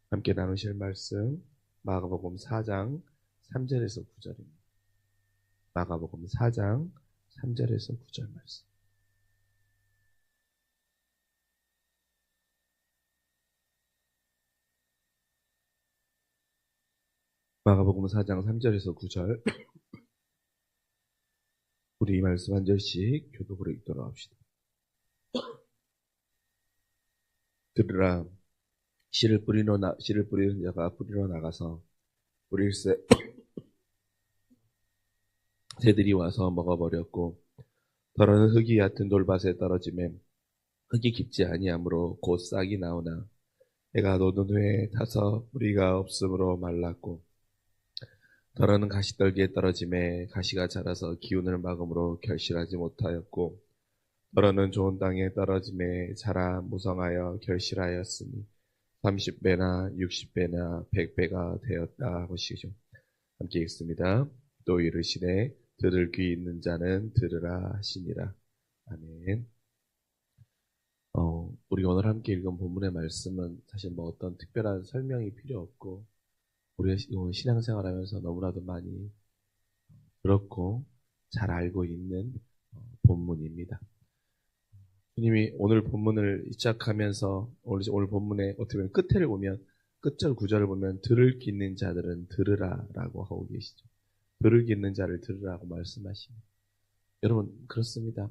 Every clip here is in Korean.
함께 나누실 말씀 마가복음 4장 3절에서 9절입니다. 마가복음 4장 3절에서 9절 말씀. 마가복음 4장 3절에서 9절. 우리 이 말씀 한 절씩 교독으로 읽도록 합시다. 들으라. 씨를 뿌리는 자가 뿌리러 나가서 뿌릴새 새들이 와서 먹어버렸고, 더러는 흙이 얕은 돌밭에 떨어지매 흙이 깊지 아니하므로 곧 싹이 나오나 해가 노는 후에 타서 뿌리가 없으므로 말랐고, 더러는 가시떨기에 떨어지매 가시가 자라서 기운을 막음으로 결실하지 못하였고, 더러는 좋은 땅에 떨어지매 자라 무성하여 결실하였으니 30배나 60배나 100배가 되었다 하시죠. 함께 읽습니다. 또 이르시되 들을 귀 있는 자는 들으라 하시니라. 아멘. 우리가 오늘 함께 읽은 본문의 말씀은 사실 뭐 어떤 특별한 설명이 필요 없고, 우리가 신앙생활하면서 너무나도 많이 들었고 잘 알고 있는 본문입니다. 주님이 오늘 본문을 시작하면서 오늘 본문의 어떻게 보면 끝을 보면, 끝절 구절을 보면 들을 귀 있는 자들은 들으라라고 하고 계시죠. 들을 귀 있는 자를 들으라고 말씀하십니다. 여러분, 그렇습니다.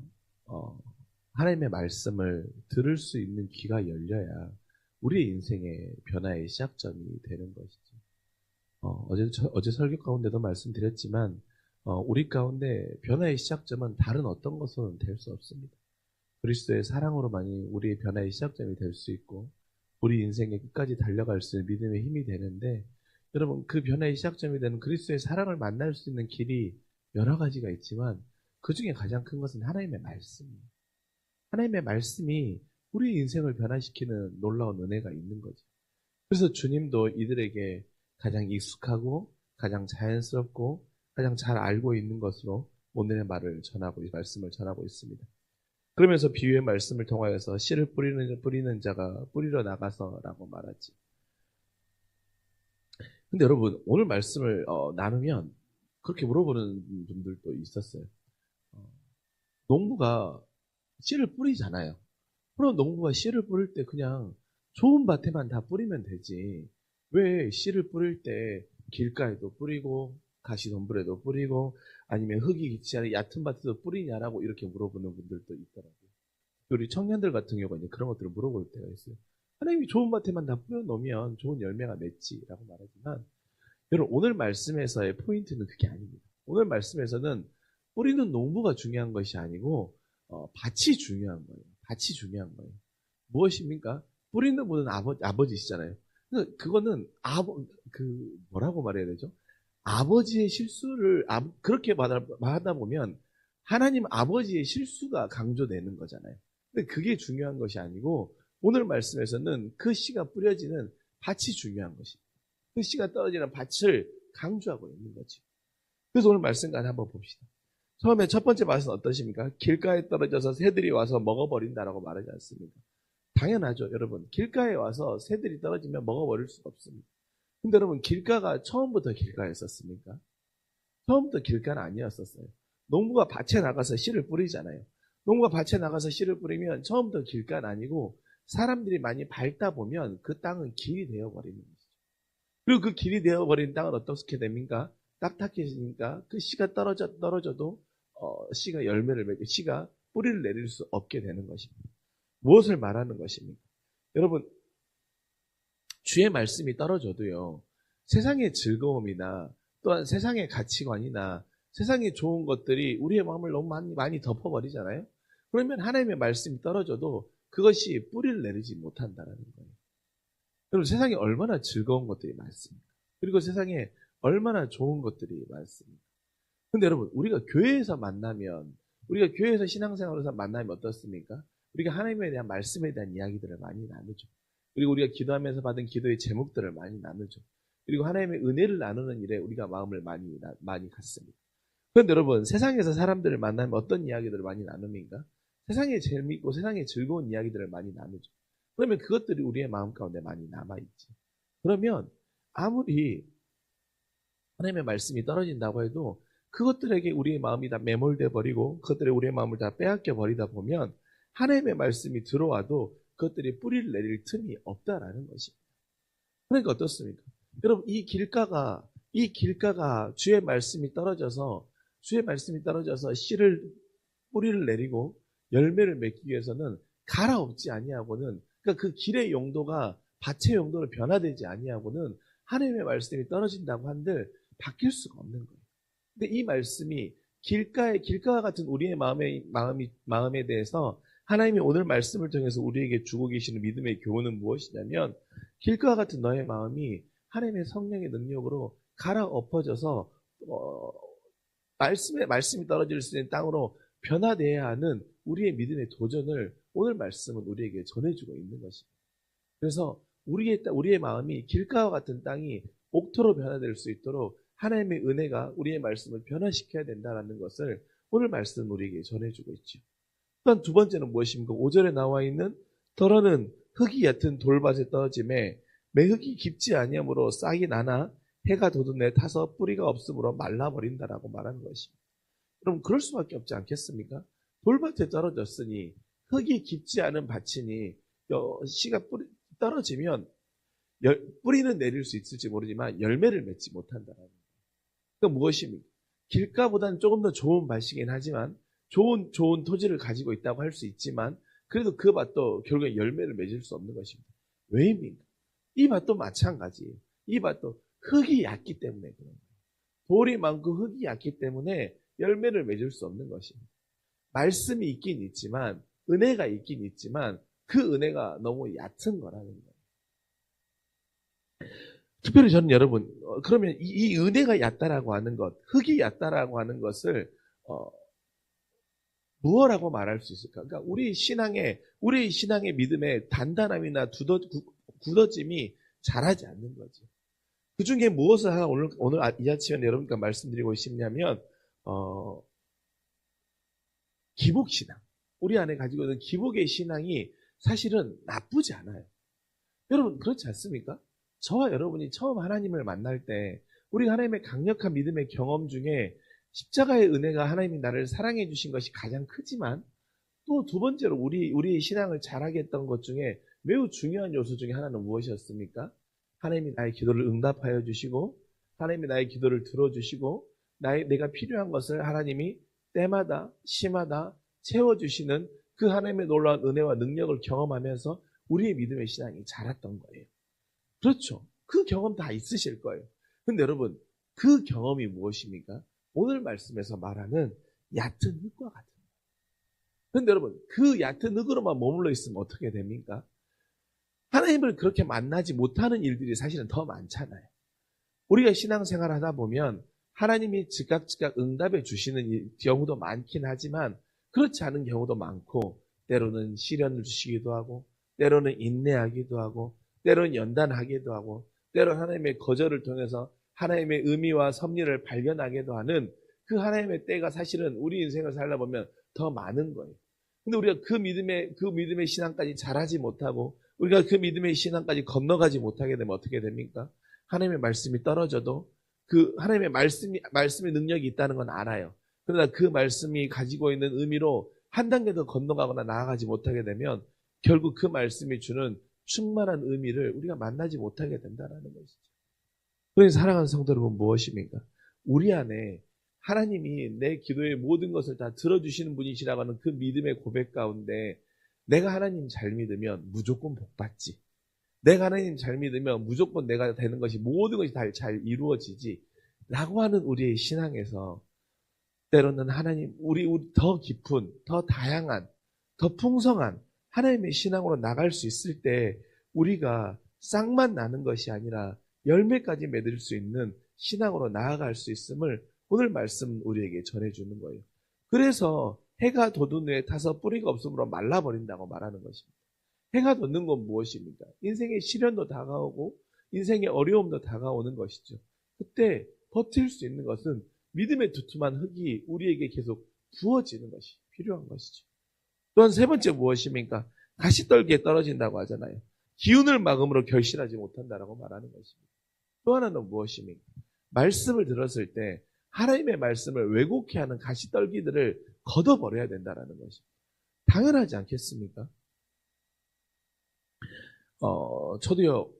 하나님의 말씀을 들을 수 있는 귀가 열려야 우리의 인생의 변화의 시작점이 되는 것이죠. 어제 설교 가운데도 말씀드렸지만, 우리 가운데 변화의 시작점은 다른 어떤 것으로는 될 수 없습니다. 그리스도의 사랑으로만이 우리의 변화의 시작점이 될 수 있고, 우리 인생의 끝까지 달려갈 수 있는 믿음의 힘이 되는데, 여러분, 그 변화의 시작점이 되는 그리스도의 사랑을 만날 수 있는 길이 여러 가지가 있지만, 그 중에 가장 큰 것은 하나님의 말씀이에요. 하나님의 말씀이 우리 인생을 변화시키는 놀라운 은혜가 있는 거죠. 그래서 주님도 이들에게 가장 익숙하고 가장 자연스럽고 가장 잘 알고 있는 것으로 오늘의 말씀을 전하고 있습니다. 그러면서 비유의 말씀을 통하여서 씨를 뿌리는 자가 뿌리러 나가서라고 말하지. 근데 여러분, 오늘 말씀을 나누면 그렇게 물어보는 분들도 있었어요. 농부가 씨를 뿌리잖아요. 그럼 농부가 씨를 뿌릴 때 그냥 좋은 밭에만 다 뿌리면 되지, 왜 씨를 뿌릴 때 길가에도 뿌리고 가시덤불에도 뿌리고 아니면 흙이 깊지 않은 얕은 밭에도 뿌리냐라고 이렇게 물어보는 분들도 있더라고요. 우리 청년들 같은 경우가 이제 그런 것들을 물어볼 때가 있어요. 하나님이 좋은 밭에만 다 뿌려놓으면 좋은 열매가 맺지라고 말하지만, 여러분, 오늘 말씀에서의 포인트는 그게 아닙니다. 오늘 말씀에서는 뿌리는 농부가 중요한 것이 아니고 밭이 중요한 거예요. 밭이 중요한 거예요. 무엇입니까? 뿌리는 분은 아버지시잖아요. 그거는 뭐라고 말해야 되죠? 아버지의 실수를 그렇게 말하다 보면 하나님 아버지의 실수가 강조되는 거잖아요. 근데 그게 중요한 것이 아니고, 오늘 말씀에서는 그 씨가 뿌려지는 밭이 중요한 것입니다. 그 씨가 떨어지는 밭을 강조하고 있는 거지. 그래서 오늘 말씀까지 한번 봅시다. 처음에 첫 번째 말씀은 어떠십니까? 길가에 떨어져서 새들이 와서 먹어버린다라고 말하지 않습니까? 당연하죠, 여러분. 길가에 와서 새들이 떨어지면 먹어버릴 수가 없습니다. 근데 여러분, 길가가 처음부터 길가였었습니까? 처음부터 길가는 아니었었어요. 농부가 밭에 나가서 씨를 뿌리잖아요. 농부가 밭에 나가서 씨를 뿌리면 처음부터 길가는 아니고, 사람들이 많이 밟다 보면 그 땅은 길이 되어버리는 것이죠. 그리고 그 길이 되어버린 땅은 어떻게 됩니까? 딱딱해지니까 그 씨가 떨어져도 씨가 열매를 맺고 씨가 뿌리를 내릴 수 없게 되는 것입니다. 무엇을 말하는 것입니까? 여러분, 주의 말씀이 떨어져도요, 세상의 즐거움이나 또한 세상의 가치관이나 세상에 좋은 것들이 우리의 마음을 너무 많이 덮어버리잖아요. 그러면 하나님의 말씀이 떨어져도 그것이 뿌리를 내리지 못한다는 거예요. 여러분, 세상에 얼마나 즐거운 것들이 많습니까? 그리고 세상에 얼마나 좋은 것들이 많습니까? 근데 여러분, 우리가 교회에서 신앙생활에서 만나면 어떻습니까? 우리가 하나님에 대한 말씀에 대한 이야기들을 많이 나누죠. 그리고 우리가 기도하면서 받은 기도의 제목들을 많이 나누죠. 그리고 하나님의 은혜를 나누는 일에 우리가 마음을 많이 갖습니다. 그런데 여러분, 세상에서 사람들을 만나면 어떤 이야기들을 많이 나눕니까? 세상에 재미있고 세상에 즐거운 이야기들을 많이 나누죠. 그러면 그것들이 우리의 마음 가운데 많이 남아있지. 그러면 아무리 하나님의 말씀이 떨어진다고 해도 그것들에게 우리의 마음이 다 매몰돼 버리고 그것들에 우리의 마음을 다 빼앗겨 버리다 보면 하나님의 말씀이 들어와도 그것들이 뿌리를 내릴 틈이 없다라는 것입니다. 그러니까 어떻습니까? 여러분, 이 길가가 주의 말씀이 떨어져서 뿌리를 내리고 열매를 맺기 위해서는 갈아엎지 아니하고는, 그러니까 그 길의 용도가 밭의 용도로 변화되지 아니하고는 하나님의 말씀이 떨어진다고 한들 바뀔 수가 없는 거예요. 근데 이 말씀이 길가와 같은 우리의 마음에 대해서 하나님이 오늘 말씀을 통해서 우리에게 주고 계시는 믿음의 교훈은 무엇이냐면, 길가와 같은 너의 마음이 하나님의 성령의 능력으로 갈아엎어져서 말씀이 떨어질 수 있는 땅으로 변화되어야 하는 우리의 믿음의 도전을 오늘 말씀은 우리에게 전해주고 있는 것입니다. 그래서 우리의 마음이 길가와 같은 땅이 옥토로 변화될 수 있도록 하나님의 은혜가 우리의 말씀을 변화시켜야 된다는 것을 오늘 말씀은 우리에게 전해주고 있죠. 또한 두 번째는 무엇입니까? 5절에 나와 있는 더러는 흙이 얕은 돌밭에 떨어짐에 매흙이 깊지 아니하므로 싹이 나나 해가 돋은 데 타서 뿌리가 없으므로 말라버린다라고 말하는 것입니다. 그럼 그럴 수밖에 없지 않겠습니까? 돌밭에 떨어졌으니 흙이 깊지 않은 밭이니 씨가 떨어지면 뿌리는 내릴 수 있을지 모르지만 열매를 맺지 못한다는 거예요. 그러니까 무엇입니까? 길가보다는 조금 더 좋은 밭이긴 하지만 좋은 토지를 가지고 있다고 할 수 있지만 그래도 그 밭도 결국에 열매를 맺을 수 없는 것입니다. 왜입니까? 이 밭도 마찬가지예요. 이 밭도 흙이 얕기 때문에 그런 거예요. 돌이 많고 흙이 얕기 때문에 열매를 맺을 수 없는 것입니다. 말씀이 있긴 있지만, 은혜가 있긴 있지만 그 은혜가 너무 얕은 거라는 거예요. 특별히 저는 여러분, 그러면 이 은혜가 얕다라고 하는 것, 흙이 얕다라고 하는 것을 무엇라고 말할 수 있을까? 그러니까 우리 신앙의 믿음의 단단함이나 굳어짐이 자라지 않는 거죠. 그 중에 무엇을 하나 오늘 이 아침에 여러분께 말씀드리고 싶냐면, 기복신앙. 우리 안에 가지고 있는 기복의 신앙이 사실은 나쁘지 않아요. 여러분, 그렇지 않습니까? 저와 여러분이 처음 하나님을 만날 때, 우리 하나님의 강력한 믿음의 경험 중에 십자가의 은혜가 하나님이 나를 사랑해 주신 것이 가장 크지만, 또 두 번째로 우리의 신앙을 자라게 했던 것 중에 매우 중요한 요소 중에 하나는 무엇이었습니까? 하나님이 나의 기도를 응답하여 주시고, 하나님이 나의 기도를 들어주시고, 내가 필요한 것을 하나님이 때마다 시마다 채워주시는 그 하나님의 놀라운 은혜와 능력을 경험하면서 우리의 믿음의 신앙이 자랐던 거예요. 그렇죠. 그 경험 다 있으실 거예요. 근데 여러분, 그 경험이 무엇입니까? 오늘 말씀에서 말하는 얕은 흙과 같은 거예요. 근데 여러분, 그 얕은 흙으로만 머물러 있으면 어떻게 됩니까? 하나님을 그렇게 만나지 못하는 일들이 사실은 더 많잖아요. 우리가 신앙생활 하다 보면 하나님이 즉각 응답해 주시는 경우도 많긴 하지만 그렇지 않은 경우도 많고, 때로는 시련을 주시기도 하고, 때로는 인내하기도 하고, 때로는 연단하기도 하고, 때로는 하나님의 거절을 통해서 하나님의 의미와 섭리를 발견하기도 하는 그 하나님의 때가 사실은 우리 인생을 살다 보면 더 많은 거예요. 근데 우리가 그 믿음의 신앙까지 자라지 못하고, 우리가 그 믿음의 신앙까지 건너가지 못하게 되면 어떻게 됩니까? 하나님의 말씀이 떨어져도 그 하나님의 말씀의 능력이 있다는 건 알아요. 그러나 그 말씀이 가지고 있는 의미로 한 단계 더 건너가거나 나아가지 못하게 되면 결국 그 말씀이 주는 충만한 의미를 우리가 만나지 못하게 된다는 것이죠. 그래서 사랑하는 성도 여러분, 무엇입니까? 우리 안에 하나님이 내 기도의 모든 것을 다 들어주시는 분이시라고 하는 그 믿음의 고백 가운데 내가 하나님 잘 믿으면 무조건 복받지. 내가 하나님 잘 믿으면 무조건 내가 되는 것이 모든 것이 다 잘 이루어지지 라고 하는 우리의 신앙에서 때로는 하나님, 우리 더 깊은, 더 다양한, 더 풍성한 하나님의 신앙으로 나갈 수 있을 때 우리가 싹만 나는 것이 아니라 열매까지 맺을 수 있는 신앙으로 나아갈 수 있음을 오늘 말씀 우리에게 전해주는 거예요. 그래서 해가 돋은 후에 타서 뿌리가 없으므로 말라버린다고 말하는 것입니다. 해가 돋는 건 무엇입니까? 인생의 시련도 다가오고 인생의 어려움도 다가오는 것이죠. 그때 버틸 수 있는 것은 믿음의 두툼한 흙이 우리에게 계속 부어지는 것이 필요한 것이죠. 또한 세 번째 무엇입니까? 가시떨기에 떨어진다고 하잖아요. 기운을 막음으로 결실하지 못한다라고 말하는 것입니다. 또 하나는 무엇입니까? 말씀을 들었을 때 하나님의 말씀을 왜곡해 하는 가시떨기들을 걷어버려야 된다라는 것입니다. 당연하지 않겠습니까? 저도요,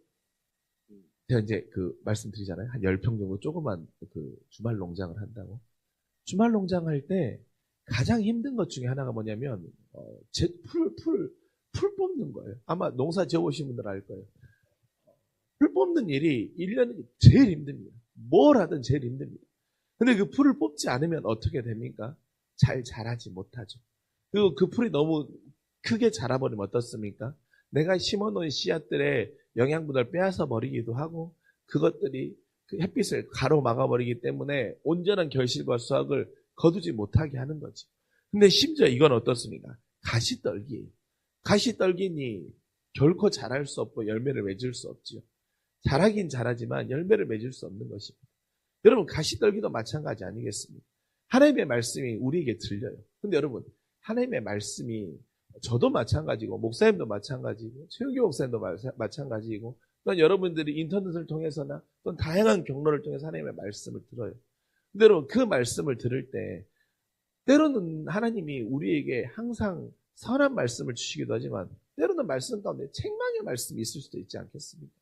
제가 이제 말씀드리잖아요. 한 10평 정도 조그만 주말 농장을 한다고. 주말 농장 할 때 가장 힘든 것 중에 하나가 뭐냐면, 풀 뽑는 거예요. 아마 농사 지어보신 분들 알 거예요. 풀 뽑는 일이 1년에 제일 힘듭니다. 뭘 하든 제일 힘듭니다. 근데 그 풀을 뽑지 않으면 어떻게 됩니까? 잘 자라지 못하죠. 그리고 그 풀이 너무 크게 자라버리면 어떻습니까? 내가 심어놓은 씨앗들의 영양분을 빼앗아 버리기도 하고, 그것들이 그 햇빛을 가로막아버리기 때문에 온전한 결실과 수확을 거두지 못하게 하는 거지. 근데 심지어 이건 어떻습니까? 가시떨기예요. 가시떨기니 결코 자랄 수 없고 열매를 맺을 수 없지요. 자라긴 자라지만 열매를 맺을 수 없는 것입니다. 여러분, 가시떨기도 마찬가지 아니겠습니까? 하나님의 말씀이 우리에게 들려요. 근데 여러분, 하나님의 말씀이 저도 마찬가지고 목사님도 마찬가지고 최영기 목사님도 마찬가지고 또한 여러분들이 인터넷을 통해서나 또는 다양한 경로를 통해서 하나님의 말씀을 들어요. 근데 여러분, 그 말씀을 들을 때 때로는 하나님이 우리에게 항상 선한 말씀을 주시기도 하지만 때로는 말씀 가운데 책망의 말씀이 있을 수도 있지 않겠습니까?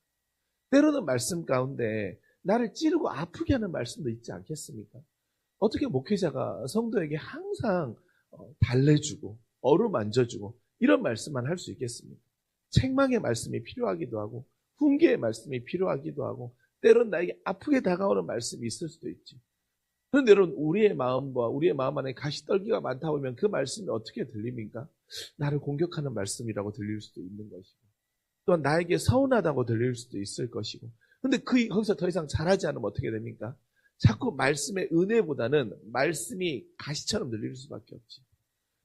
때로는 말씀 가운데 나를 찌르고 아프게 하는 말씀도 있지 않겠습니까? 어떻게 목회자가 성도에게 항상 달래주고 어루만져주고 이런 말씀만 할 수 있겠습니까? 책망의 말씀이 필요하기도 하고 훈계의 말씀이 필요하기도 하고 때로는 나에게 아프게 다가오는 말씀이 있을 수도 있지. 그런데 여러분, 우리의 마음과 우리의 마음 안에 가시떨기가 많다 보면 그 말씀이 어떻게 들립니까? 나를 공격하는 말씀이라고 들릴 수도 있는 것이고 또한 나에게 서운하다고 들릴 수도 있을 것이고 근데 거기서 더 이상 잘하지 않으면 어떻게 됩니까? 자꾸 말씀의 은혜보다는 말씀이 가시처럼 들릴 수밖에 없지.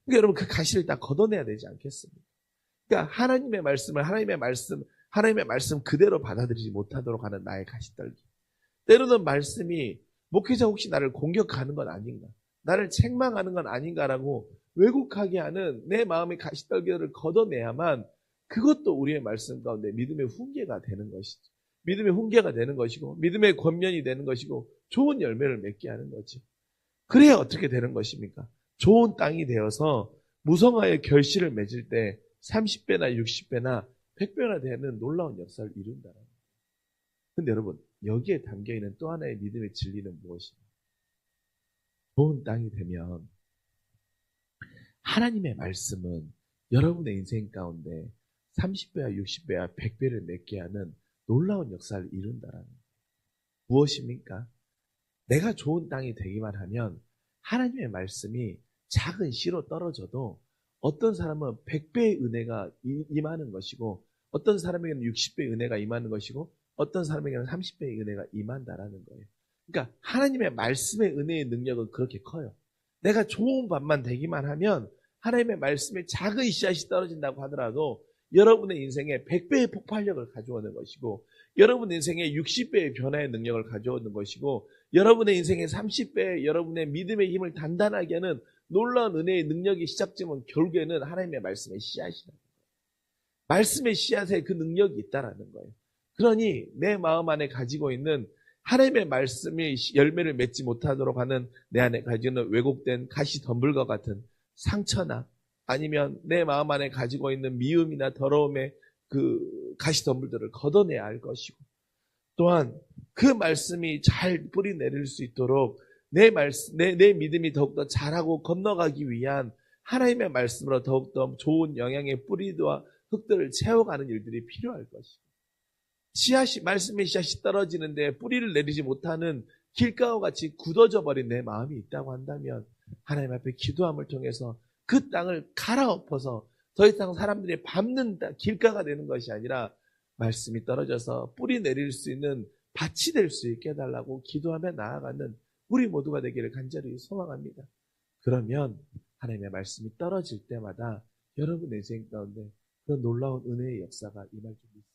그러니까 여러분, 그 가시를 다 걷어내야 되지 않겠습니까? 그러니까 하나님의 말씀 그대로 받아들이지 못하도록 하는 나의 가시떨기. 때로는 말씀이 목회자 혹시 나를 공격하는 건 아닌가? 나를 책망하는 건 아닌가라고 왜곡하게 하는 내 마음의 가시떨기를 걷어내야만 그것도 우리의 말씀 가운데 믿음의 훈계가 되는 것이죠. 믿음의 훈계가 되는 것이고 믿음의 권면이 되는 것이고 좋은 열매를 맺게 하는 거지. 그래야 어떻게 되는 것입니까? 좋은 땅이 되어서 무성하여 결실을 맺을 때 30배나 60배나 100배나 되는 놀라운 역사를 이룬다는 거예요. 근데 여러분, 여기에 담겨있는 또 하나의 믿음의 진리는 무엇입니까? 좋은 땅이 되면 하나님의 말씀은 여러분의 인생 가운데 30배와 60배와 100배를 맺게 하는 놀라운 역사를 이룬다는 거예요. 무엇입니까? 내가 좋은 땅이 되기만 하면 하나님의 말씀이 작은 씨로 떨어져도 어떤 사람은 100배의 은혜가 임하는 것이고 어떤 사람에게는 60배의 은혜가 임하는 것이고 어떤 사람에게는 30배의 은혜가 임한다라는 거예요. 그러니까 하나님의 말씀의 은혜의 능력은 그렇게 커요. 내가 좋은 밥만 되기만 하면 하나님의 말씀에 작은 씨앗이 떨어진다고 하더라도 여러분의 인생에 100배의 폭발력을 가져오는 것이고 여러분의 인생에 60배의 변화의 능력을 가져오는 것이고 여러분의 인생에 30배의 여러분의 믿음의 힘을 단단하게 하는 놀라운 은혜의 능력이 시작되면 결국에는 하나님의 말씀의 씨앗이라는 거예요. 말씀의 씨앗에 그 능력이 있다라는 거예요. 그러니 내 마음 안에 가지고 있는 하나님의 말씀이 열매를 맺지 못하도록 하는 내 안에 가지고 있는 왜곡된 가시 덤불과 같은 상처나 아니면 내 마음 안에 가지고 있는 미움이나 더러움의 그 가시 덤불들을 걷어내야 할 것이고 또한 그 말씀이 잘 뿌리 내릴 수 있도록 내 믿음이 더욱더 자라고 건너가기 위한 하나님의 말씀으로 더욱더 좋은 영양의 뿌리와 흙들을 채워가는 일들이 필요할 것이고 말씀의 씨앗이 떨어지는데 뿌리를 내리지 못하는 길가와 같이 굳어져 버린 내 마음이 있다고 한다면 하나님 앞에 기도함을 통해서 그 땅을 갈아엎어서 더 이상 사람들이 밟는 길가가 되는 것이 아니라 말씀이 떨어져서 뿌리 내릴 수 있는 밭이 될 수 있게 해달라고 기도하며 나아가는 우리 모두가 되기를 간절히 소망합니다. 그러면 하나님의 말씀이 떨어질 때마다 여러분의 인생 가운데 그런 놀라운 은혜의 역사가 임할 줄 믿습니다.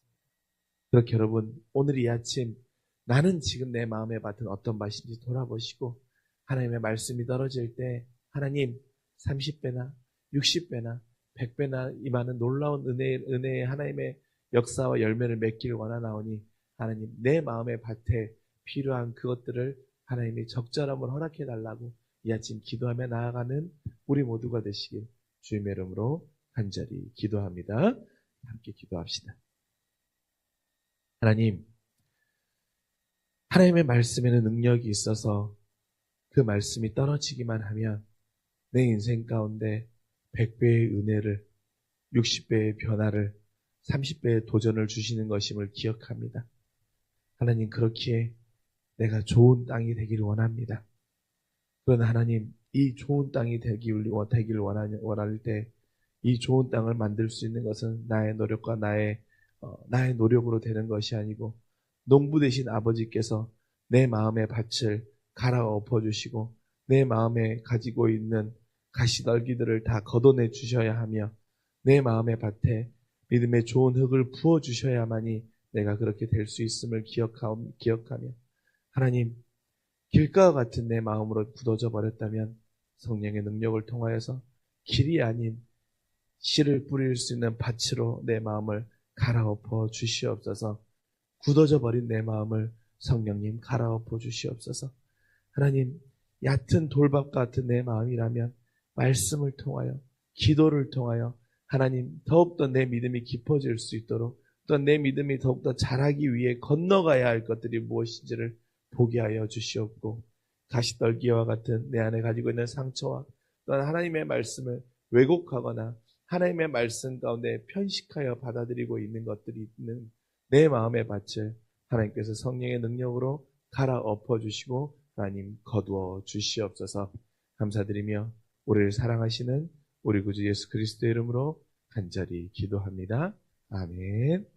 그렇게 여러분, 오늘 이 아침 나는 지금 내 마음의 밭은 어떤 밭인지 돌아보시고 하나님의 말씀이 떨어질 때 하나님 30배나 60배나 100배나 임하는 놀라운 은혜의 하나님의 역사와 열매를 맺기를 원하나오니 하나님 내 마음의 밭에 필요한 그것들을 하나님이 적절함을 허락해 달라고 이 아침 기도하며 나아가는 우리 모두가 되시길 주님의 이름으로 간절히 기도합니다. 함께 기도합시다. 하나님의 말씀에는 능력이 있어서 그 말씀이 떨어지기만 하면 내 인생 가운데 100배의 은혜를, 60배의 변화를, 30배의 도전을 주시는 것임을 기억합니다. 하나님, 그렇기에 내가 좋은 땅이 되기를 원합니다. 그러나 하나님, 이 좋은 땅이 되기를 원할 때 이 좋은 땅을 만들 수 있는 것은 나의 노력과 나의 노력으로 되는 것이 아니고 농부 되신 아버지께서 내 마음의 밭을 갈아엎어 주시고 내 마음에 가지고 있는 가시떨기들을 다 걷어내 주셔야 하며 내 마음의 밭에 믿음의 좋은 흙을 부어 주셔야만이 내가 그렇게 될 수 있음을 기억하며 하나님, 길가와 같은 내 마음으로 굳어져 버렸다면 성령의 능력을 통하여서 길이 아닌 씨를 뿌릴 수 있는 밭으로 내 마음을 갈아엎어 주시옵소서. 굳어져 버린 내 마음을 성령님 갈아엎어 주시옵소서. 하나님, 얕은 돌밥 같은 내 마음이라면 말씀을 통하여 기도를 통하여 하나님 더욱더 내 믿음이 깊어질 수 있도록 또 내 믿음이 더욱더 자라기 위해 건너가야 할 것들이 무엇인지를 보게 하여 주시옵고 가시떨기와 같은 내 안에 가지고 있는 상처와 또한 하나님의 말씀을 왜곡하거나 하나님의 말씀 가운데 편식하여 받아들이고 있는 것들이 있는 내 마음의 밭을 하나님께서 성령의 능력으로 갈아엎어 주시고 하나님 거두어 주시옵소서. 감사드리며 우리를 사랑하시는 우리 구주 예수 그리스도의 이름으로 간절히 기도합니다. 아멘.